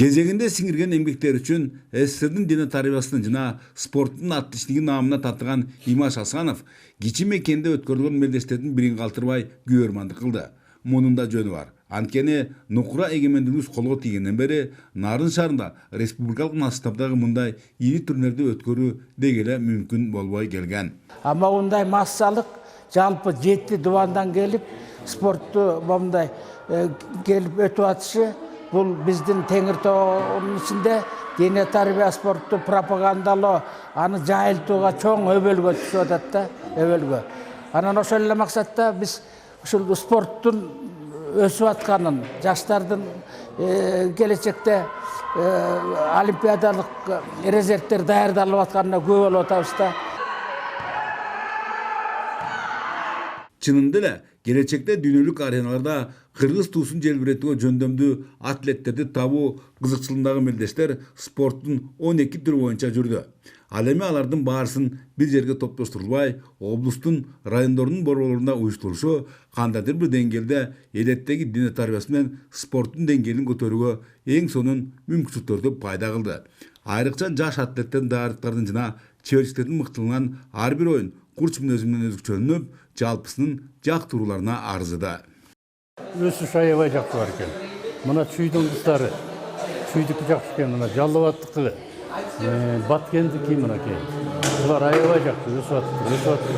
Кезегинде сиңирген эмгектери үчүн СССРдин дене тарбиясынын жана спорттун аттичтиги наамына тартылган Имаш Асанов кичи мекенде өткөрүлгөн мелдештердин бирин калтырбай күбөрмандык кылды. Мунун да жөнү бар. Анткени нукура эгемендигибиз колго тийгенден бери Нарын шаарында республикалык масштабдагы мындай ири турнирлерди өткөрүү деги эле мүмкүн болбой келген. Ама мындай массалык жалпы 7 дубандан келип спортту мындай келип өтүп атышы бул биздин Теңиртоонун ичинде дене тарбия спортту пропагандалоо, аны жайылтууга чоң өбөлгө түшүп атат да, өбөлгө. Анан ошол эле максатта биз ушул спорттун өсүп атканын, жаштардын келечекте олимпиадалык резервдер даярдалып атканына күбө болуп атабыз да. Чынында эле келечекте дүйнөлүк ареналарда кыргыз туусун желбиретүүгө жөндөмдүү атлеттерди табуу кызыкчылыгындагы мелдештер спорттун 12 түрү боюнча жүрдү. Ал эми алардын баарысын бир жерге топтоштурулбай, облустун, райондордун борборлорунда уюштурулушу кандайдыр бир деңгээлде элеттеги дене тарбиясы менен спорттун деңгээлин көтөрүүгө эң сонун мүмкүнчүлүктөрдү пайда кылды. Айрыкча жаш атлеттердин даярдыктардын жана чеберчиликтердин мыктылыгынан ар бир оюн курч мүнөзү менен өзгөчөлөнүп, жалпысынын жактырууларына арзыды. Өсүш аябай жакшы бар экен. Мына чүйдүн кыздары, чүйдүкү жакшы экен, мына Жаллыбаттыкы, Баткендики мынакей. Булар аябай жакшы өсүп атты.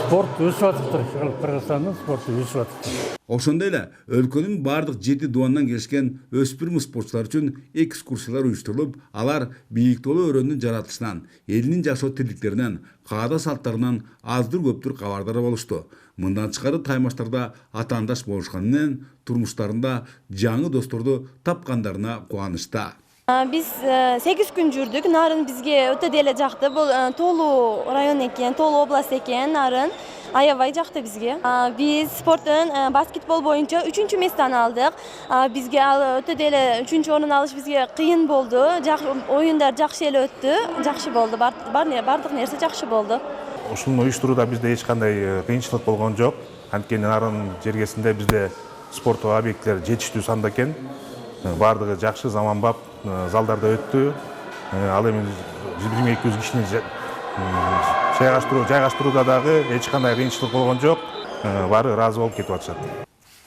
Спорт өсүп атты, Кыргызстандын спорту өсүп атты. Ошондой эле өлкөнүн бардык 7 дубандан келишкен өспүрүм спортчулар үчүн экскурсиялар уюштурулуп, алар бийиктолу өрөөнүн жаратылышынан, элинин жашоо тирдиктеринен, каада салттарынан аздыр көптүр кабардар болушту. Мындан тышкары таймаштарда атаандаш болушканы менен турмуштарында жаңы досторду тапкандарына кубанычта. Биз 8 күн жүрдүк. Нарын бизге өтө деле жакты. Бул Толу район экен, Толу область экен, Нарын. Аябай жакты бизге. Биз спорттон баскетбол боюнча 3-чү местени алдык. Бизге ал өтө деле 3-чү орун алыш бизге кыйын болду. Оюндар жакшы эле өттү, жакшы болду. Бардык нерсе жакшы болду. Ушуну уюштурууда бизде эч кандай кыйынчылык болгон жок. Анткени Нарын жергесинде бизде спорттук объекттер жетиштүү санда экен. Бардыгы жакшы, заманбап залдарда өттү. Ал эми 2200 кишини жайгаштырууда дагы эч кандай кыйынчылык болгон жок. Баары ыраазы болуп кетип атышат.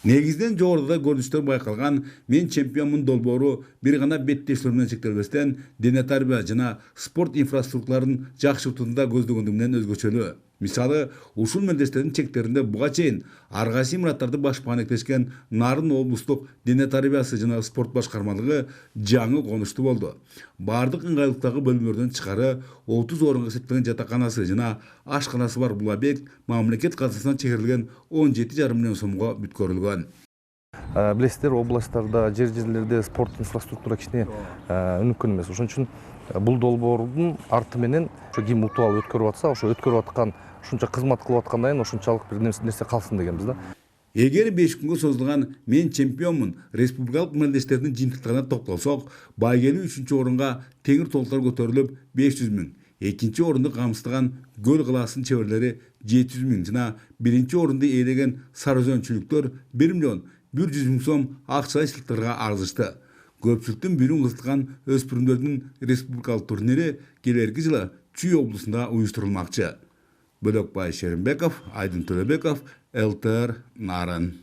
Негизинен жогоруда көрүнүштөр байкалган мен чемпионмун долбоору бир гана беттешлер менен чектелбестен дене тарбия жана спорт инфраструктураларын жакшыртууну көздөгөндүгү менен өзгөчөлүү. Мисалы, ушул мелдештердин чектеринде буга чейин ар кайсы имараттарды башпаан этилешкен Нарын облустук дене тарбиясы жана спорт башкармалыгы жаңы конуштуу болду. Бардык ыңгайлыктагы бөлмөлөрдөн тышкары 30 орунга эсептелген жатаканасы жана ашканасы бар бул объект мамлекет казынасынан чегирилген 17,5 миллион сомго бүткөрүлгөн. Билесиздер, областтарда, жерлерде спорт инфраструктура кичине өнүккөн эмес. Ошон үчүн бул долбоордун арты менен ким утуп алып өткөрүп атса, ошо өткөрүп аткан ушунча кызмат кылып аткандан кийин ошунчалык бир нерсе калсын дегенбиз да. Эгер 5 күнгө созулган мен чемпионмун республикалык мелдештердин жыйынтыктарына токтолсок, байгелүү 3-чү орунга Теңир Толтор көтөрүлүп 500 000, 2-чи орунду камсыздаган Көл кылаасынын чеберлери 700 000 жана 1-чи орунду ээлеген Сары Өзөнчүлүктөр 1 миллион 100 000 сом акчалай сыйлыктарга арзышты. Көпчүлүктүн бирин кызыккан өспүрүмдөрдүн республикалык турнири келерки жылы Чүй облусунда уюштурулмакчы. Бөлөкбай Шеримбеков, Айдын Төлөбеков, ЛТР Нарын.